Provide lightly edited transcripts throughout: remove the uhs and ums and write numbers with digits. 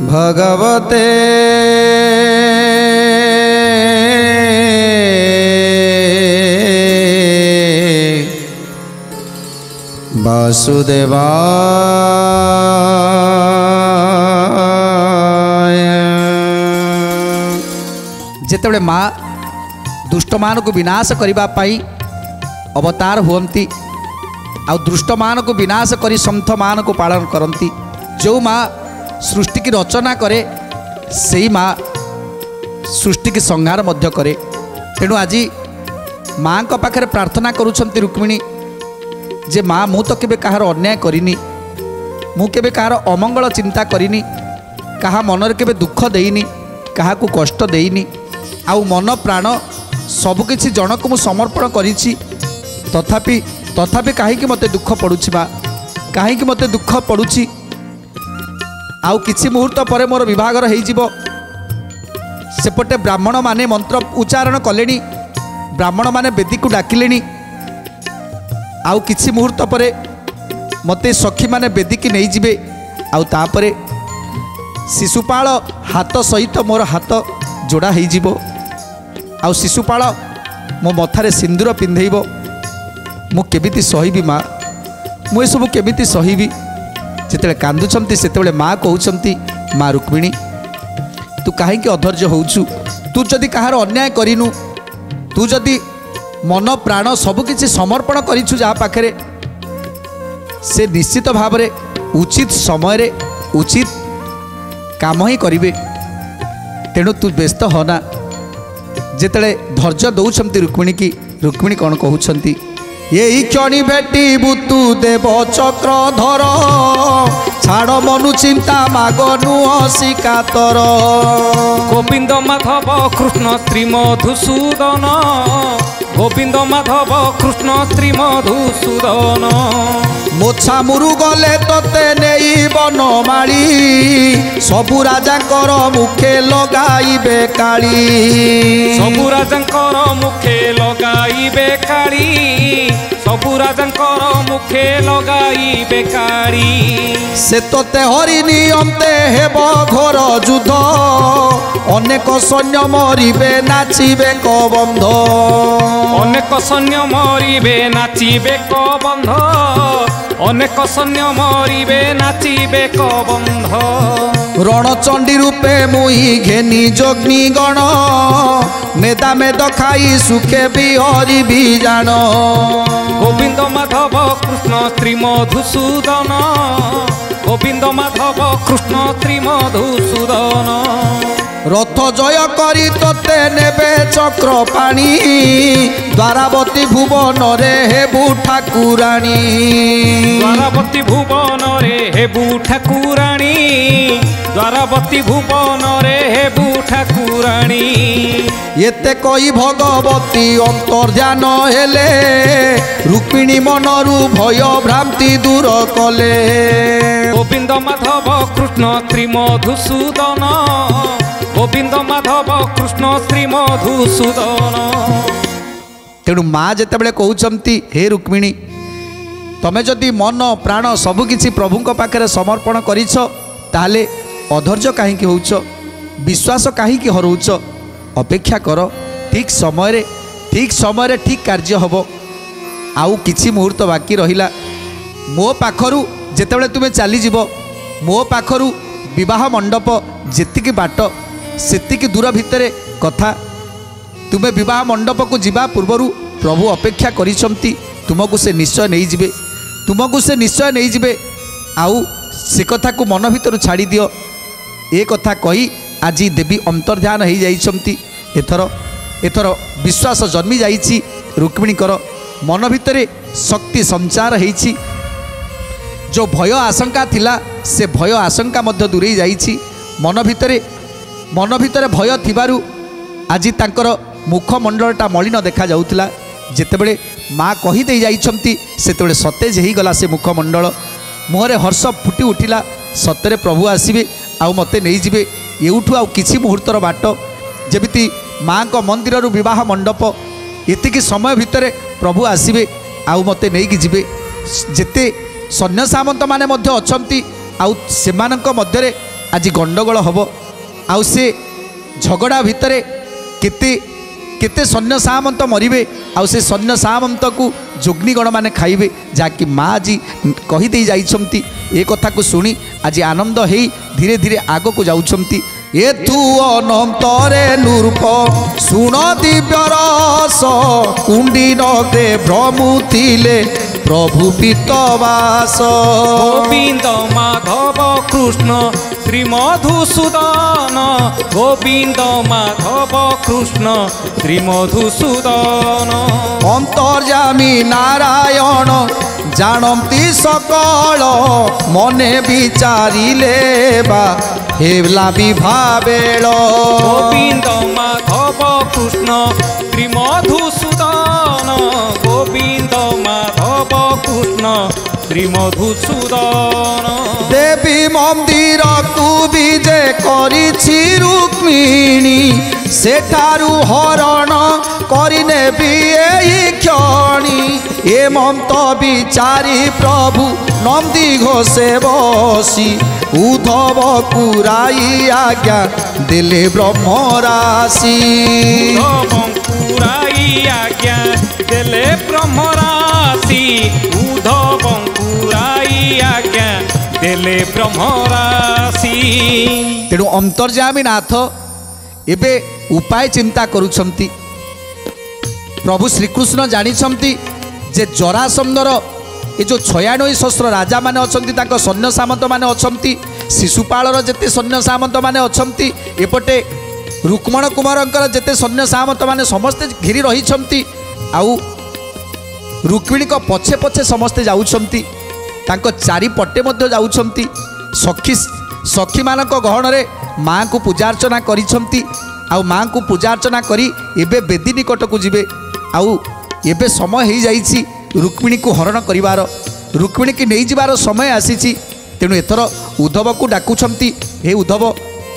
भगवते वासुदेवाय। जेतेबेले माँ दुष्ट मान को विनाश करने पाई अवतार हुअंती आ दुष्ट मान को विनाश करी संत मान को पालन करती। जो माँ सृष्टि की रचना करे से माँ सृष्टि की संहार मध्य करे। तेणु आज माँ का पाखरे प्रार्थना करुछंती रुक्मिणी जे माँ मु तो केबे कहार अन्याय करिनी, मु केबे कहार अमंगल चिंता करिनी, कहा मनरे केबे दुख देइनी, कहा को कष्ट देइनी, आउ मन प्राण सबकिछि जनक मु समर्पण करिछि। तथापि कहीं मते दुख पड़ुछि बा, कहीं मते दुख पड़ुछि। आउ किछि मुहूर्त पर मोर विभागर हो जिवो। सेपटे ब्राह्मण माने मंत्र उच्चारण कलेनी, ब्राह्मण माने वेदी को डाकिलेनी। आउ किछि मुहूर्त पर मते सखी माने वेदी की नहीं जिबे। आउ तापरे शिशुपाल हाथ सहित मोर हाथ जोड़ा हो जिवो। आउ शिशुपाल मो मथारे सिंदूर पिंधेइब। मु केमिति सहिबी माँ, मु सब केमिति सहिबी। जिते कांदुंट से माँ कहते माँ रुक्मिणी तू कहीं अधैर्य होउछु, तू जदि कहार अन्याय करिनु, तू जदि मन प्राण सबकिछि समर्पण करिछु जा पाखरे, से निश्चित भाव में उचित समय उचित काम ही करिवे। तेणु तू व्यस्त होना। जिते धैर्य दौरान रुक्मिणी की रुक्मिणी कौन कहते यही क्षणी भेटी बुतु देव चक्रधर, छाड़ मनु चिंता मागनु शिकातर। गोविंद माधव कृष्ण श्री मधुसूदन, गोविंद माधव कृष्ण श्री मधुसूदन। मोछा मुरु गले तोते नहीं बनमाली, सबु राजांकर मुखे लगाइबे काली। सबु राजांकर मुखे लगाइबे काली, सबु राजांकर मुखे लगाइबे काली। से तोते हरिनी अंते हेब घोर युद्ध, अनेक सैन्य मरिबे नाचिबे कबंध। अनेक सैन्य मरिबे नाचिबे कबंध, अनेक सैन्य मरिबे नाचिबे कबंध। रणचंडी रूपे मुई घेनी जग्नि गण, मेदा मेद खाई सुखे बिहरी भी जान। गोविंद माधव कृष्ण श्री मधुसूदन, गोविंद माधव कृष्ण श्री मधुसूदन। रथ जय करी तोते नेबे चक्र पाणी, द्वारावती भुवन रे हेबु ठाकुराणी। द्वारावती भुवन रे हेबु ठाकुराणी, द्वारावती भुवन रे हेबु ठाकुराणी। एते कई भगवती अंतर्ध्यान हेले, रुक्मिणी मनरु भय भ्रांति दूर कले। गोविंद माधव कृष्ण श्री मधुसूदन, गोविंद माधव कृष्ण श्री मधुसूदन। तेणु माँ जितेबाला कहते हे रुक्मिणी तमें जदि मन प्राण सबकि प्रभु पाखे समर्पण करिछ ताले अधैर्य कहीं होउछ, विश्वास कहीं हरौछ। अपेक्षा कर, ठीक समय ठीक कार्य हम। आउ किछि मुहूर्त बाकी रहिला। मो पाखरु जेतेबेले तुमे चली जीव, मो पाखरु विवाह मंडप जेतिकी बाट सेतिकी दूर भितर कथा। तुमे विवाह मंडप को जीवा पूर्वरु प्रभु अपेक्षा करिसंती, तुमको से निश्चय नहीं जिबे, तुमको से निश्चय नहीं जिबे। आउ से कथा को मन भितर छाड़ी दियो। ए कथा कही आज देवी अंतर्ध्यान हो जाइछंती। एथर विश्वास जन्मी जाइछि। रुक्मिणीकर मन भितर शक्ति संचार होइछि। जो भय आशंका थिला से भय आशंका मध्य दूरे जाइछि। मन भितर भय थिबारु आज तांकर मुखमंडलटा मलिन देखा जाउतिला। जेतेबेले माँ कही दे जाइछंती सेतेबेले सतेज हो गला से मुखमंडल। मुहरे हर्ष फुटी उठिला। सतरे प्रभु आसबे आउ मते नहीं जिबे। एउठू आउ किछि मुहूर्तर बाट जेमिति माँ को मंदिर विवाह मंडप एतिकी समय भितर प्रभु आसबे आउ मते नहीं कि जिबे। जेते सैन्य सामंत माने मध्य अछंती आउ सेमानक मध्यरे आज गंडगोल हब आउ से झगड़ा भितर केते केते सैन्य सामंत मरिबे आउ से सैन्य सामंत को जोग्निगण माने खाइबे जाकि माँ आज कहीदे जाइछंती ए कथा को शुणी आज आनंद हेई धीरे धीरे आग को जाउछंती एथु अनंतरे नूर्प सुण दिव्य रस कुंडी नग्रे भ्रमुथिले प्रभु पीतवास गोविंद माधव कृष्ण श्री मधुसूदन गोविंद माधव कृष्ण श्री मधुसूदन अंतर्यामी नारायण जानती सकल मने विचारिले बा हेला विभावेल गोविंद माधव कृष्ण श्री मधुसूदन गोविंद माधव कृष्ण श्री मधुसूदन देवी मंदिर को विजे करिछि रुक्मिणी सेठारु हरण करिने भी एई क्षणी एमंत विचारी प्रभु नंदी घोषे बसी उद्धव कुराई आज्ञा दिले ब्रह्मराशि पुराई आज्ञा देले ब्रह्मराशि उद्धव पुराई आज्ञा देले ब्रह्मराशि तेणु अंतर्यामी नाथ एबे उपाय चिंता करुछंती प्रभु श्रीकृष्ण जानिछंती जे जरासंधर ये जो 96 सहस्र राजा माने अछंती ताको सैन्य सामंत माने अछंती शिशुपालर जेते सैन्य सामंत माने अछंती एपटे रुक्मण कुमारंकर जेते सैन्य सामंत माने समस्ते घिरी रहिछंती आउ रुक्मिणी को पछे पछे समस्ते जाउछंती तांको चारिपटे मध्य जाउछंती सखी सखी मानक गहन रे माँ को पूजार्चना करिछंती आउ माँ को पूजार्चना करी एबे बेदी निकट को जिबे आउ एबे समय हो जाइछि रुक्मिणी को हरण करिवार रुक्मिणी की नहीं जिबार समय आसीछि तेणु एथर उद्धव को डाकुछंती हे उद्धव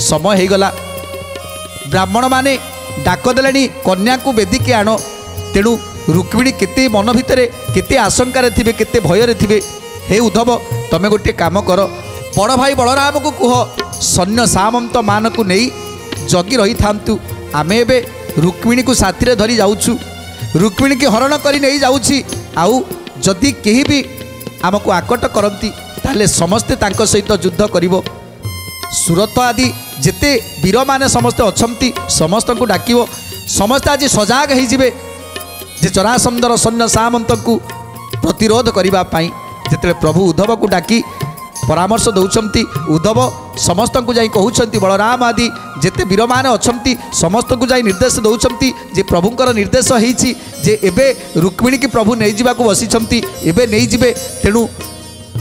समय हो गला ब्राह्मण माने डाक देलेनी कन्या को बेदी के आण तेणु रुक्मिणी केते मन भितरे केते आशंकार थिबे केते भय थिबे हे उद्धव तमे गोटे काम कर बड़ भाई बलराम को कुह सैन्य सामंत मान को नहीं जगी रही थांतु आमे एबे रुक्मिणी को साथी रे धरी जाउछु रुक्मिणी की हरण करी नहीं जाउछि आउ जदि केही भी आमको आकट करती ताले समस्ते तांको सहित युद्ध करिवो सुरत आदि जेते वीर माने समस्ते अछंती समस्त को डाकिवो समस्ते आज सजाग हो जिवे जे जरासंधर सैन्य सामंत को प्रतिरोध करिबा पाई जेते प्रभु उद्धव को डाकी परामर्श दौरान उद्धव समस्त को जाई कहउछंती बलराम आदि जेते वीर माने अछंती समस्त को जाई निर्देश दौरान जे प्रभुंकर निर्देश होईछि जे एबे रुक्मिणी की प्रभु नहीं जिबा को बसिछंती एबे नहीं जिबे तेणु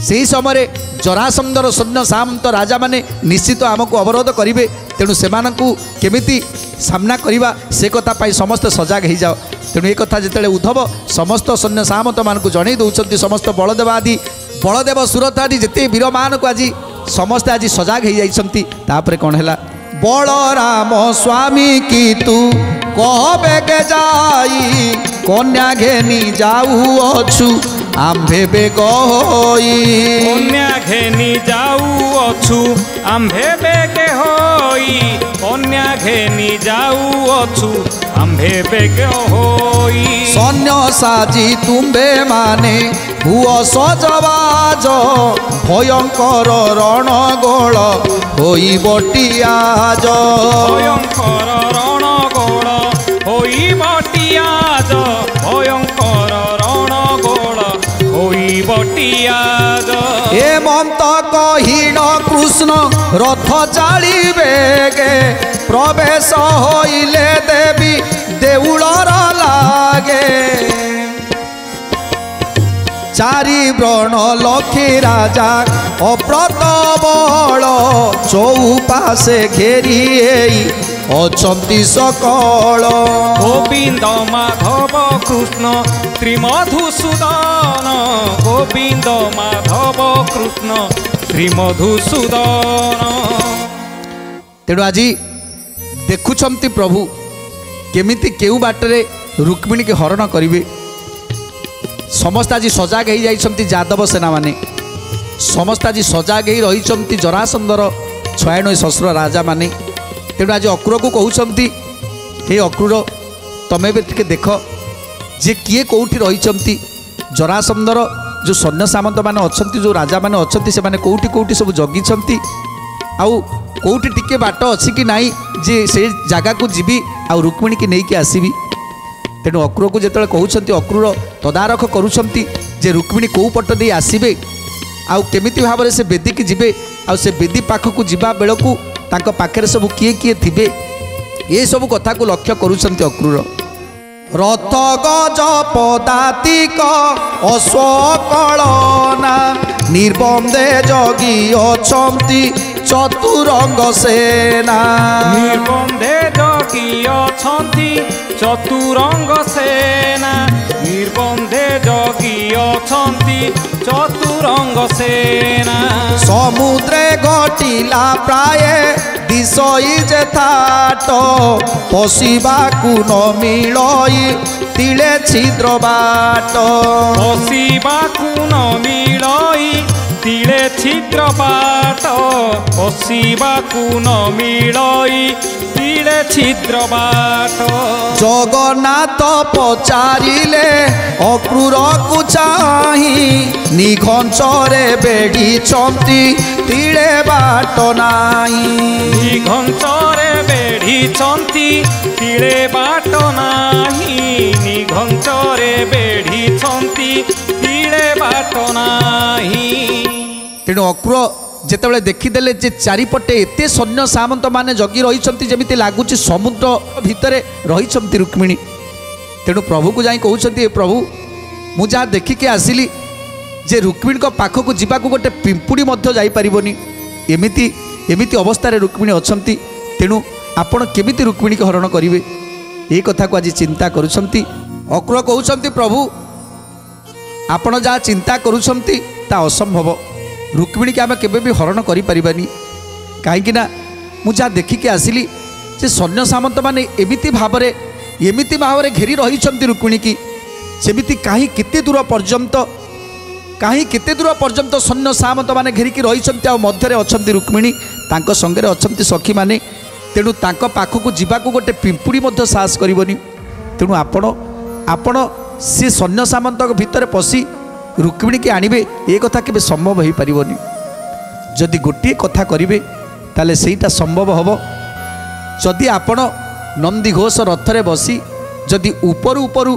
से समय जरासंधर सैन्य सामंत राजा माने निश्चित आमको अवरोध करिवे तेणु सेमानकु केमिति सामना करिवा से कथा पाई समस्त सजाग हो जाओ तेणु एक कथा जिते उद्धव समस्त सैन्य सामंत मान को जन दौरान समस्त बलदेव आदि बलदेव सुरथ आदि जिते वीर मान को आज समस्ते आज सजाग हो जाइछंती तापरे कौन है बलराम स्वामी की तू कहबे के जाई कन्या घेनी जाऊ अछु आम्भे बेग होई कन्या घेनी जाऊ अछु आम्भे बेगे होई कन्या घेनी जाऊ अछु आम्भे बेगे होई सैन्य साजी तुम्बे माने हुओ सजबाज भयंकर रणगोल होई बटियाज भयंकर रणगोल होई बटियाज भयंकर रणगोल होई बटियाज हेमंत कहीन कृष्ण रथ चालिबेगे प्रवेश होइले देवी देउलर लागे चारि व्रण लक्ष्मी राजा अप्रत बल चौपाशे घेरी अछंती सकल गोविंद माधव कृष्ण श्री मधुसूदन गोविंद माधव कृष्ण श्री मधुसूदन तेणु आज देखुंत प्रभु केमिति केउ बाटरे रुक्मिणी के हरण करिवे समस्त आज सजाग हो जाइछंती यादव सेना माने ସମସ୍ତେ ଆଜି ସଜାଗ ହେଇ ରହିଛନ୍ତି ଜରାସନ୍ଧର 96 ସହସ୍ର ରାଜା ମାନେ। ତେଣୁ ଆଜି ଅକ୍ରୁରକୁ କହୁଛନ୍ତି, ହେ ଅକ୍ରୁର ତମେ ଏବେ ଟିକେ ଦେଖ ଯେ କିଏ କେଉଁଠି ରହିଛନ୍ତି। ଜରାସନ୍ଧର ଯେଉଁ ସୈନ୍ୟ ସାମନ୍ତ ମାନେ ଅଛନ୍ତି, ଯେଉଁ ରାଜାମାନେ ଅଛନ୍ତି, ସେମାନେ କେଉଁଠି କେଉଁଠି ସବୁ ଜଗିଛନ୍ତି, ଆଉ କେଉଁଠି ଟିକେ ବାଟ ଅଛି କି ନାହିଁ ଯେ ସେ ଜାଗାକୁ ଯିବି ଆଉ ରୁକ୍ମିଣୀକି ନେଇକି ଆସିବି। ତେଣୁ ଅକ୍ରୁରକୁ ଯେତେବେଳେ କହୁଛନ୍ତି, ଅକ୍ରୁର ତଦାରଖ କରୁଛନ୍ତି ଯେ ରୁକ୍ମିଣୀ କେଉଁ ପଟ ଦେଇ ଆସିବେ ଆଉ କେମିତି ଭାବରେ ସେ ବେଦୀକି ଯିବେ, ଆଉ ସେ ବେଦୀ ପାଖକୁ ଯିବା ବେଳକୁ ତାଙ୍କ ପାଖରେ ସବୁ କିଏ କିଏ ଥିବେ, ଏସବୁ କଥାକୁ ଲକ୍ଷ୍ୟ କରୁଛନ୍ତି ଅକ୍ରୁର। ରଥ ଗଜ ପଦାତିକ ଅଶ୍ୱକଳନା ନିର୍ବନ୍ଧେ ଜଗି ଅଛନ୍ତି ଚତୁରଙ୍ଗ ସେନା। ନିର୍ବନ୍ଧେ ଜଗି ଅଛନ୍ତି ଚତୁରଙ୍ଗ ସେନା। ନିର୍ବନ୍ଧେ ଜଗି ଅଛନ୍ତି ଚତୁରଙ୍ଗ ସେନା। ସମୁଦ୍ରେ ଘଟିଲା ପ୍ରାୟ ଦିଶଇ ଯେ ଥାଟ ପଶିବାକୁ ନ ମିଳଇ ତିଳେ ଛିଦ୍ର ବାଟ। ପଶିବାକୁ ନ ମିଳଇ ତିଳେ ଛିଦ୍ର ବାଟ। ପଶିବାକୁ ନ ମିଳଇ ତିଳେ ଛିଦ୍ର ବାଟ। ଜଗନ୍ନାଥ ପଚାରିଲେ ଅକ୍ରୁରକୁ ଚାହିଁ ନିଘଞ୍ଚରେ ବେଢ଼ିଛନ୍ତି ତିଳେ ବାଟ ନାହିଁ। ନିଘଞ୍ଚରେ ବେଢ଼ିଛନ୍ତି ତିଳେ ବାଟ ନାହିଁ। ନିଘଞ୍ଚରେ ବେଢ଼ିଛନ୍ତି ତିଳେ ବାଟ ନାହିଁ। ତେଣୁ ଅକ୍ରୁର ଯେତେବେଳେ ଦେଖିଦେଲେ ଯେ ଚାରିପଟେ ଏତେ ସୈନ୍ୟ ସାମନ୍ତ ମାନେ ଜଗି ରହିଛନ୍ତି, ଯେମିତି ଲାଗୁଛି ସମୁଦ୍ର ଭିତରେ ରହିଛନ୍ତି ରୁକ୍ମିଣୀ। ତେଣୁ ପ୍ରଭୁକୁ ଯାଇ କହୁଛନ୍ତି, ଏ ପ୍ରଭୁ ମୁଁ ଯାହା ଦେଖିକି ଆସିଲି ଯେ ରୁକ୍ମିଣୀଙ୍କ ପାଖକୁ ଯିବାକୁ ଗୋଟେ ପିମ୍ପୁଡ଼ି ମଧ୍ୟ ଯାଇପାରିବନି, ଏମିତି ଏମିତି ଅବସ୍ଥାରେ ରୁକ୍ମିଣୀ ଅଛନ୍ତି। ତେଣୁ ଆପଣ କେମିତି ରୁକ୍ମିଣୀକି ହରଣ କରିବେ, এই କଥାକୁ ଆଜି ଚିନ୍ତା କରୁଛନ୍ତି। ଅକ୍ରୁର କହୁଛନ୍ତି, ପ୍ରଭୁ ଆପଣ ଯାହା ଚିନ୍ତା କରୁଛନ୍ତି ତା ଅସମ୍ଭବ। ରୁକ୍ମିଣୀକି ଆମେ କେବେ ବି ହରଣ କରିପାରିବାନି, କାହିଁକିନା ମୁଁ ଯାହା ଦେଖିକି ଆସିଲି ଯେ ସୈନ୍ୟ ସାମନ୍ତମାନେ ଏମିତି ଭାବରେ ଘେରି ରହିଛନ୍ତି ରୁକ୍ମିଣୀକି, ସେମିତି କାହିଁ କେତେ ଦୂର ପର୍ଯ୍ୟନ୍ତ ସୈନ୍ୟ ସାମନ୍ତମାନେ ଘେରିକି ରହିଛନ୍ତି, ଆଉ ମଧ୍ୟରେ ଅଛନ୍ତି ରୁକ୍ମିଣୀ, ତାଙ୍କ ସଙ୍ଗରେ ଅଛନ୍ତି ସଖୀମାନେ। ତେଣୁ ତାଙ୍କ ପାଖକୁ ଯିବାକୁ ଗୋଟେ ପିମ୍ପୁଡ଼ି ମଧ୍ୟ ସାହସ କରିବନି। ତେଣୁ ଆପଣ ସେ ସୈନ୍ୟ ସାମନ୍ତଙ୍କ ଭିତରେ ପଶି ରୁକ୍ମିଣୀକି ଆଣିବେ, ଏ କଥା କେବେ ସମ୍ଭବ ହୋଇପାରିବନି। ଯଦି ଗୋଟିଏ କଥା କରିବେ ତାହେଲେ ସେଇଟା ସମ୍ଭବ ହେବ। ଯଦି ଆପଣ ନନ୍ଦିଘୋଷ ରଥରେ ବସି ଯଦି ଉପରୁ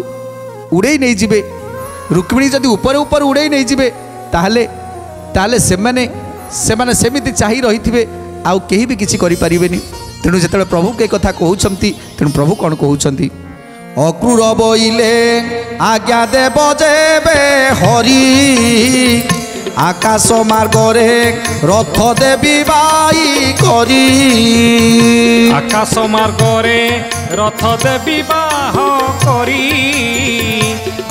ଉଡ଼େଇ ନେଇଯିବେ, ରୁକ୍ମିଣୀ ଯଦି ଉପରୁ ଉଡ଼େଇ ନେଇଯିବେ, ତାହେଲେ ସେମାନେ ସେମିତି ଚାହିଁ ରହିଥିବେ, ଆଉ କେହି ବି କିଛି କରିପାରିବେନି। ତେଣୁ ଯେତେବେଳେ ପ୍ରଭୁଙ୍କୁ ଏ କଥା କହୁଛନ୍ତି, ତେଣୁ ପ୍ରଭୁ କ'ଣ କହୁଛନ୍ତି? ଅକ୍ରୁର ବୋଇଲେ ଆଜ୍ଞା ଦେବ ଯେବେ ହରି ଆକାଶ ମାର୍ଗରେ ରଥ ଦେବି ବାଇ କରି। ଆକାଶ ମାର୍ଗରେ ରଥ ଦେବି ବାହ କରି।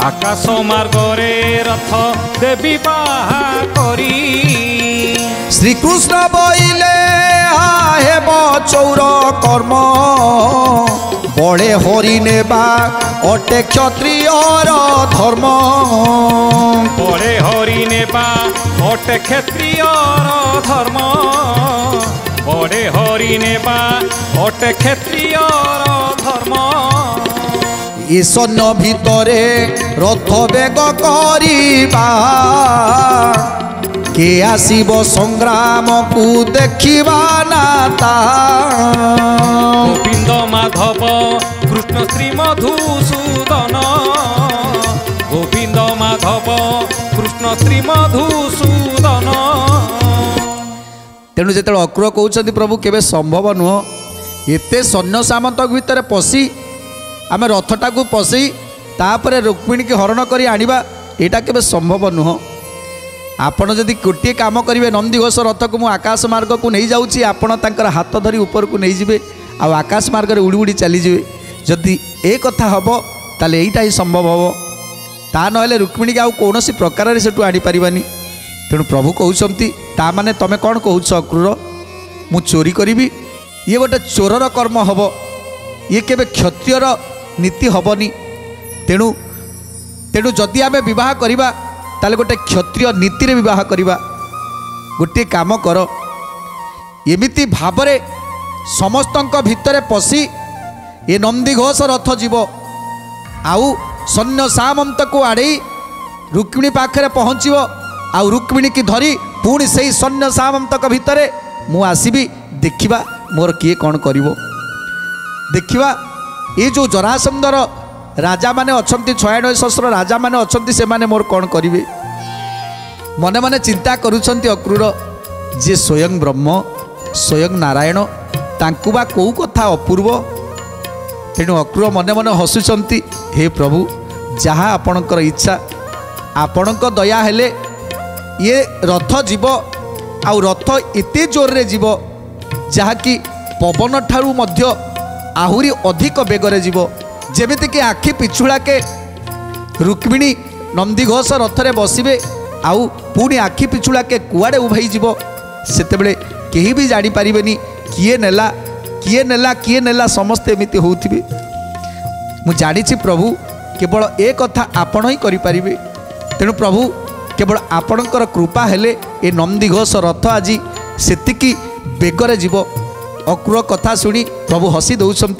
ଆକାଶ ମାର୍ଗରେ ରଥ ଦେବି ବାହା କରି। ଶ୍ରୀକୃଷ୍ଣ ବୋଇଲେ ହେବ ଚୌର କର୍ମ ବଳେ ହରି ନେବା ଅଟେ କ୍ଷତ୍ରିୟର ଧର୍ମ। ବଳେ ହରି ନେବା ଅଟେ କ୍ଷତ୍ରିୟର ଧର୍ମ। ବଳେ ହରି ନେବା ଅଟେ କ୍ଷତ୍ରିୟର ଧର୍ମ। ଏ ସୈନ୍ୟ ଭିତରେ ରଥ ବେଗ କରିବା কে আসিব সংগ্রামকু দেখিবা না তা। গোবিন্দ মাধব কৃষ্ণ শ্রী মধুসূদন। গোবিন্দ মাধব কৃষ্ণ শ্রী মধুসূদন। তেণু যেতবে অক্রুর কৌଛନ୍ତି প্রভু কেবে সম্ভব নুহ, এতে সৈন্য সামন্ত ভিতরে পশি আমি রথটাকে পশি তাপরে রুক্মিণীকে হরণ করে আনিবা, এটা কেবে সম্ভব নুহ। ଆପଣ ଯଦି ଗୋଟିଏ କାମ କରିବେ, ନନ୍ଦିଘୋଷ ରଥକୁ ମୁଁ ଆକାଶ ମାର୍ଗକୁ ନେଇଯାଉଛି, ଆପଣ ତାଙ୍କର ହାତ ଧରି ଉପରକୁ ନେଇଯିବେ ଆଉ ଆକାଶ ମାର୍ଗରେ ଉଡ଼ି ଉଡ଼ି ଚାଲିଯିବେ। ଯଦି ଏ କଥା ହେବ ତାହେଲେ ଏଇଟା ହିଁ ସମ୍ଭବ ହେବ, ତା ନହେଲେ ରୁକ୍ମିଣୀକି ଆଉ କୌଣସି ପ୍ରକାରରେ ସେଠୁ ଆଣିପାରିବାନି। ତେଣୁ ପ୍ରଭୁ କହୁଛନ୍ତି, ତା ମାନେ ତମେ କ'ଣ କହୁଛ ଅକ୍ରୁର? ମୁଁ ଚୋରି କରିବି? ଇଏ ଗୋଟେ ଚୋରର କର୍ମ ହେବ, ଇଏ କେବେ କ୍ଷତ୍ରିୟର ନୀତି ହେବନି। ତେଣୁ ଯଦି ଆମେ ବିବାହ କରିବା ତାହେଲେ ଗୋଟେ କ୍ଷତ୍ରିୟ ନୀତିରେ ବିବାହ କରିବା। गोटे काम कर एमिति भावरे समस्तंक भितरे पशि ए नंदीघोष रथ जीव आउ सैन्य सामंत को आड़े रुक्मिणी पाखरे पहुँच आउ रुक्मिणी की धरी पुणी से सैन्य सामंत भितरे मु आसबि देखा मोर किए कौन करिवो देखा ये जो जरासंधर राजा माने अछंती 96 सहस्र राजा माने अछंती से माने मोर कौन करिवे मने मने चिंता करुछंती अक्रूर जे स्वयं ब्रह्म स्वयं नारायण तांकु बा कौ कथा अपूर्व तेणु अक्रूर मने मने हसुचंती हे प्रभु जहाँ आपणकर इच्छा आपणक दया हेले ये रथ जीव आउ रथ एते जोर रे जीव जहाँकि पवन ठारू मध्य आहुरी अधिक बेगरे जीव जेमिति कि आखि पिछुड़ा के रुक्मिणी नंदीघोष रथरे बसिबे आउ पुणी आखि पिछुड़ा के कुआड़े उभाई जीव सेतेबेले केही भी जानी पारिबेनी किए नेला समस्ते एमिति होउथिबे मु जानिछि प्रभु केवल ए कथा आपण ही करि पारिबे तेणु प्रभु केवल आपणकर कृपा हेले ए नंदीघोष रथ आज सेतिकी बेगरे जीव अक्रूर कथा शुणी प्रभु हसी दौरान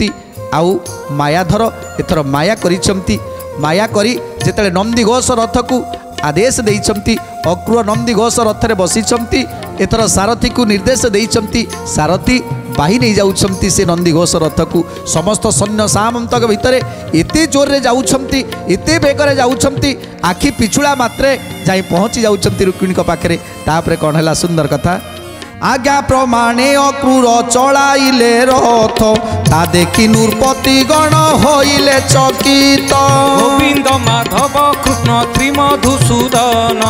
आउ मायाधर एथर माया करिसंती माया करी जेतेले नंदीघोष रथ को आदेश देइसंती अक्रूर नंदीघोष रथरे बसिसंती एथर सारथी को निर्देश देइसंती सारथी बाही नहीं जाउछंती से नंदीघोष रथ को समस्त सैन्य सामंत भितरे एते जोर रे जाउछंती एते बेगरे जाउछंती आखि पिछुड़ा मात्रे जाई पहुँची जाउछंती रुक्मिणी पाखरे तापरे कौन है सुंदर कथा आज्ञा प्रमाणे अक्रूर चलाइले रथ ता देखी नृपति गण होइले चकित गोविंद माधव कृष्ण श्री मधुसूदन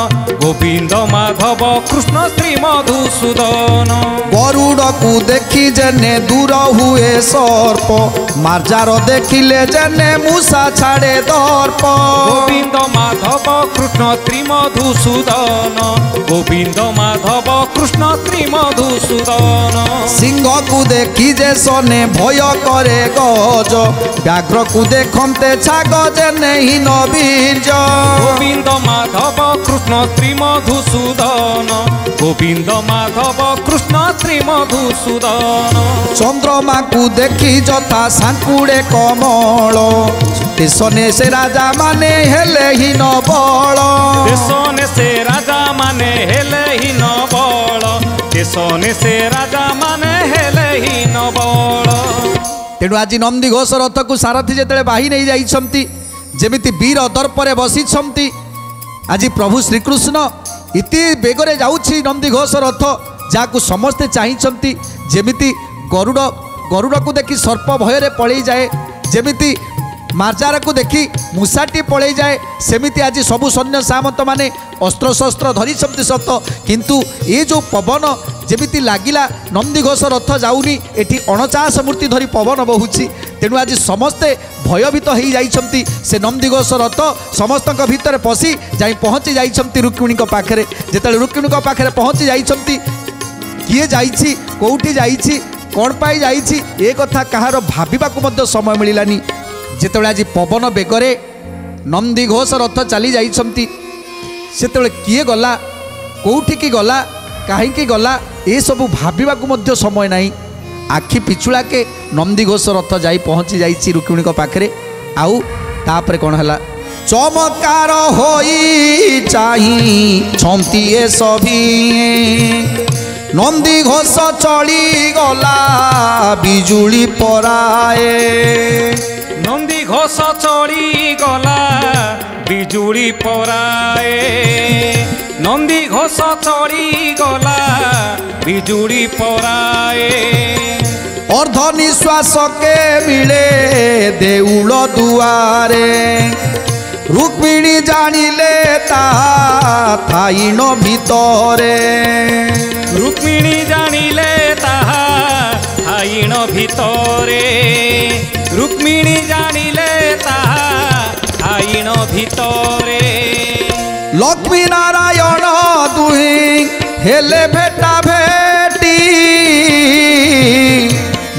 गोविंद माधव कृष्ण श्री मधुसूदन गरुड़ को देखी जने दूर हुए सर्प मार्जार देखिले जने मूसा छाड़े दर्प गोविंद माधव कृष्ण श्री मधुसूदन गोविंद माधव कृष्ण श्री मधुसूदन सिंह को देखी जे सने भय करे गज व्याघ्र को देखते छाग जे नहीं नबीज गोविंद माधव कृष्ण श्री मधुसूदन गोविंद माधव कृष्ण श्री मधुसूदन चंद्रमा को देखी जथा सांकुड़े कमल देशने से राजा माने हेले ही न बल देशने से राजा माने हेले ही न बल देशने से राजा माने हेले ही न बल तेणु आज नंदीघोष रथ को सारथी जेतेले बाही नहीं जाइछंती जेमिति वीर दर्परे बसिछंती आज प्रभु श्रीकृष्ण इति बेगरे जाउछि नंदीघोष रथ जाकु समस्ते चाहिछंती जेमिति गरुड़ को देखी सर्प भୟରେ पळेई जाए जेमिति मार्जार को देखी मूसाटी पळेई जाए सेमिति आज सबु सैन्य सामंत माने अस्त्र शस्त्र धरी सत किंतु ये जो पवन जेमिति लागिला नंदीघोष रथ जाउनी एठी 49 मूर्ति धरी पवन बहुची तेणु आज समस्ते भयभीत हो जाइछंती से नंदीघोष रथ समस्तक भितर पशि जाई पहुँची जाइछंती रुक्मिणी पाखरे जेतेले रुक्मिणी पाखरे पहुँची जाइछंती किए जाइछि कोउठी जाइछि कौन पाई जाइछि ए कथा कहार भाबिबाकु मध्य समय मिलानी जेतेबेले आज पवन बेगरे नंदीघोष रथ चली जाइछंती सेतेबेले किए गला कोउठी की गला कहीं गला ए सबु भाबिबाकु मध्य समय नाही आखि पिछुड़ा के नंदीघोष रथ जाई पहुँची जाइछि रुक्मिणी पाखरे आउ तापरे कौन हला चमत्कार होई चाही छंती ए सभी नंदीघोष चली गला बिजुली पराए नंदीघोष चली गला बिजुली पराए नंदीघोष चली गला बिजुली पराए अर्ध निश्वास के मिले देउल दुआरे रुक्मिणी जानिले ता थाइन भितरे रुक्मिणी जानिले ताहा थाइन भितरे रुक्मिणी जानिले ताहा थाइन भितरे लक्ष्मी नारायण दुही हेले भेटा भेटी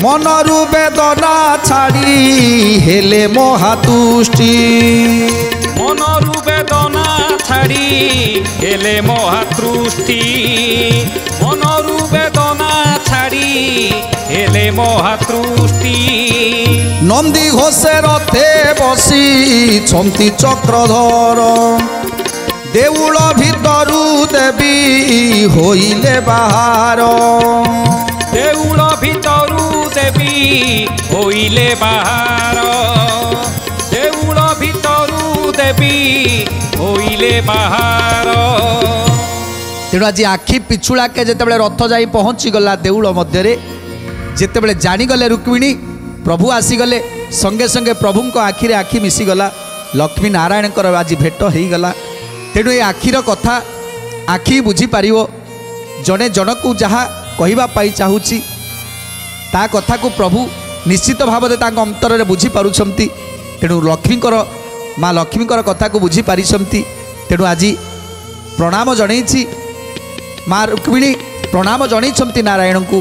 मनरु वेदना छाड़ी हेले महातुष्टि मनरु वेदना ছাড়ি হেলে মহাতৃষ্টি মনরু বেদনা ছাড়ি হেলে মহাতৃষ্টি নন্দী ঘোষে রথে বসিছন্তি চক্রধর দেউল ভিতরু দেবী হইলে বাহার দেউল ভিতরু দেবী হইলে বাহার দেউল ভিতরু দেবী হইলে বাহার তেଣୁ ଆଜି ଆଖି ପିଛୁଳାକେ ଯେତେବେଳେ ରଥ ଯାଇ ପହଞ୍ଚିଗଲା ଦେଉଳ ମଧ୍ୟରେ ଯେତେବେଳେ ଜାଣିଗଲେ ରୁକ୍ମିଣୀ ପ୍ରଭୁ ଆସିଗଲେ ସଙ୍ଗେ ସଙ୍ଗେ ପ୍ରଭୁଙ୍କ ଆଖିରେ ଆଖି ମିଶିଗଲା ଲକ୍ଷ୍ମୀ ନାରାୟଣଙ୍କର ଆଜି ଭେଟ ହେଇଗଲା। ତେଣୁ ଏ ଆଖିର କଥା ଆଖି ବୁଝିପାରିବ ଜଣେ ଜଣକୁ ଯାହା କହିବା ପାଇଁ ଚାହୁଁଛି ତା କଥାକୁ ପ୍ରଭୁ ନିଶ୍ଚିତ ଭାବରେ ତାଙ୍କ ଅନ୍ତରରେ ବୁଝିପାରୁଛନ୍ତି। ତେଣୁ ଲକ୍ଷ୍ମୀଙ୍କର ମା ଲକ୍ଷ୍ମୀଙ୍କର କଥାକୁ ବୁଝିପାରିଛନ୍ତି। ତେଣୁ ଆଜି ପ୍ରଣାମ ଜଣେଇଛି ମା ରୁକ୍ମିଣୀ ପ୍ରଣାମ ଜଣେଇଛନ୍ତି ନାରାୟଣଙ୍କୁ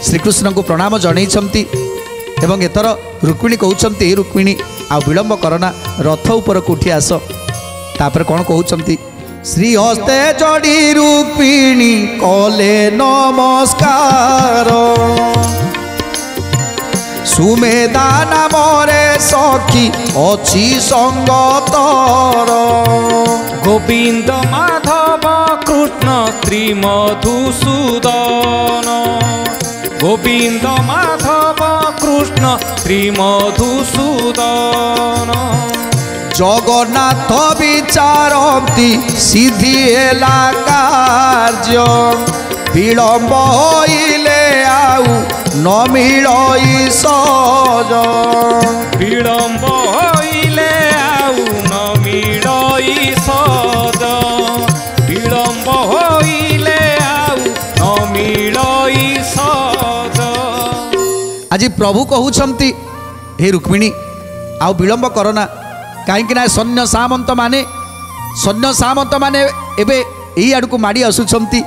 ଶ୍ରୀକୃଷ୍ଣଙ୍କୁ ପ୍ରଣାମ ଜଣେଇଛନ୍ତି ଏବଂ ଏଥର ରୁକ୍ମିଣୀ କହୁଛନ୍ତି ରୁକ୍ମିଣୀ ଆଉ ବିଳମ୍ବ କରନା ରଥ ଉପରକୁ ଉଠି ଆସ। ତାପରେ କ'ଣ କହୁଛନ୍ତି ଶ୍ରୀହସ୍ତେ ଚଢ଼ି ରୁକ୍ମିଣୀ କଲେ ନମସ୍କାର ସୁମେଧା ନାମରେ ସଖୀ ଅଛି ସଙ୍ଗତର গোবিন্দ মাধব কৃষ্ণ ত্রিমধুসূদন গোবিন্দ মাধব কৃষ্ণ ত্রিমধুসূদন জগন্নাথ বিচারନ୍ତି সিদ্ধি হেলা কার্য বিলম্ব হইলে আউ ন মিলই সজ বিলম্ব হইলে আউ ন মিলই সজ বিলম্ব হইলে আউ ন মিলই সজ ଆଜି ପ୍ରଭୁ କହୁଛନ୍ତି ହେ ରୁକ୍ମିଣୀ ଆଉ ବିଳମ୍ବ କରନା କାହିଁକି ନା ସୈନ୍ୟ ସାମନ୍ତ ମାନେ ଏବେ ଏଇ ଆଡ଼କୁ ମାଡ଼ି ଆସୁଛନ୍ତି।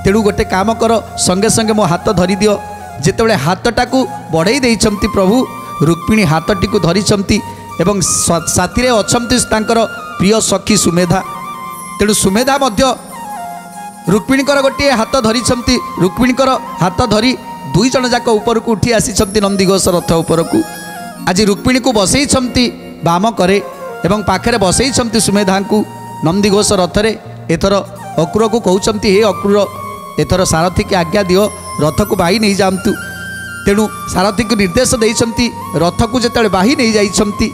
ତେଣୁ ଗୋଟେ କାମ କର ସଙ୍ଗେ ସଙ୍ଗେ ମୋ ହାତ ଧରିଦିଅ। ଯେତେବେଳେ ହାତଟାକୁ ବଢ଼େଇ ଦେଇଛନ୍ତି ପ୍ରଭୁ ରୁକ୍ମିଣୀ ହାତଟିକୁ ଧରିଛନ୍ତି ଏବଂ ସାଥିରେ ଅଛନ୍ତି ତାଙ୍କର ପ୍ରିୟ ସଖୀ ସୁମେଧା। ତେଣୁ ସୁମେଧା ମଧ୍ୟ ରୁକ୍ମିଣୀଙ୍କର ଗୋଟିଏ ହାତ ଧରିଛନ୍ତି। ରୁକ୍ମିଣୀଙ୍କର ହାତ ଧରି ଦୁଇ ଜଣ ଯାକ ଉପରକୁ ଉଠି ଆସିଛନ୍ତି ନନ୍ଦିଘୋଷ ରଥ ଉପରକୁ। ଆଜି ରୁକ୍ମିଣୀକୁ ବସେଇଛନ୍ତି ବାମ କରେ ଏବଂ ପାଖରେ ବସେଇଛନ୍ତି ସୁମେଧାଙ୍କୁ ନନ୍ଦିଘୋଷ ରଥରେ। ଏଥର ଅକ୍ରୁରକୁ କହୁଛନ୍ତି ହେ ଅକ୍ରୁର ଏଥର ସାରଥୀକି ଆଜ୍ଞା ଦିଅ ରଥକୁ ବାହି ନେଇଯାଆନ୍ତୁ। ତେଣୁ ସାରଥୀକୁ ନିର୍ଦ୍ଦେଶ ଦେଇଛନ୍ତି ରଥକୁ ଯେତେବେଳେ ବାହି ନେଇଯାଇଛନ୍ତି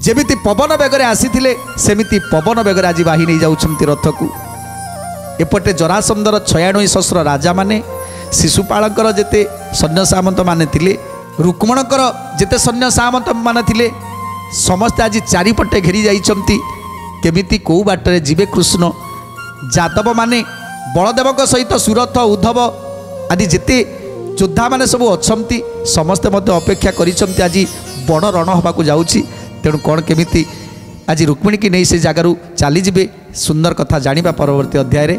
ଯେମିତି ପବନ ବେଗରେ ଆସିଥିଲେ ସେମିତି ପବନ ବେଗରେ ଆଜି ବାହି ନେଇଯାଉଛନ୍ତି ରଥକୁ। ଏପଟେ ଜରାସନ୍ଧର 96 ସହସ୍ର ରାଜାମାନେ ଶିଶୁପାଳଙ୍କର ଯେତେ ସୈନ୍ୟ ସାମନ୍ତମାନେ ଥିଲେ ରୁକ୍ମଣଙ୍କର ଯେତେ ସୈନ୍ୟ ସାମନ୍ତମାନେ ଥିଲେ ସମସ୍ତେ ଆଜି ଚାରିପଟେ ଘେରି ଯାଇଛନ୍ତି। କେମିତି କେଉଁ ବାଟରେ ଯିବେ କୃଷ୍ଣ। ଯାଦବମାନେ ବଳଦେବଙ୍କ ସହିତ ସୁରଥ ଉଦ୍ଧବ ଆଦି ଯେତେ ଯୋଦ୍ଧାମାନେ ସବୁ ଅଛନ୍ତି ସମସ୍ତେ ମଧ୍ୟ ଅପେକ୍ଷା କରିଛନ୍ତି ଆଜି ବଡ଼ ରଣ ହେବାକୁ ଯାଉଛି। ତେଣୁ କ'ଣ କେମିତି ଆଜି ରୁକ୍ମିଣୀକି ନେଇ ସେ ଜାଗାରୁ ଚାଲିଯିବେ ସୁନ୍ଦର କଥା ଜାଣିବା ପରବର୍ତ୍ତୀ ଅଧ୍ୟାୟରେ।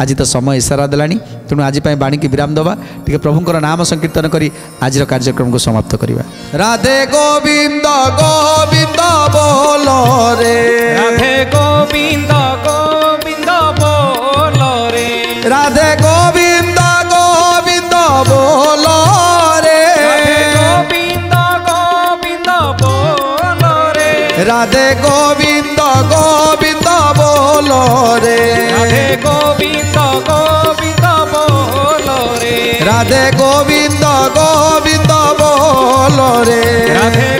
ଆଜି ତ ସମୟ ଇସାରା ଦେଲାଣି ତେଣୁ ଆଜି ପାଇଁ ବାଣୀକି ବିରାମ ଦେବା ଟିକେ ପ୍ରଭୁଙ୍କର ନାମ ସଂକୀର୍ତ୍ତନ କରି ଆଜିର କାର୍ଯ୍ୟକ୍ରମକୁ ସମାପ୍ତ କରିବା। ରାଧେ ଗୋବିନ୍ଦ ଗୋବିନ୍ଦ ବୋଲ ରେ রাধে গোবিন্দ গোবিন্দ বল রে রাধে গোবিন্দ গোবিন্দ ବୋଲ রে রাধে গোবিন্দ গোবিন্দ বল রে রাধে গোবিন্দ গোবিন্দ ବୋଲ রে রাধে গোবিন্দ গোবিন্দ বল রে রাধে গোবিন্দ গোবিন্দ ବୋଲ রে রাধে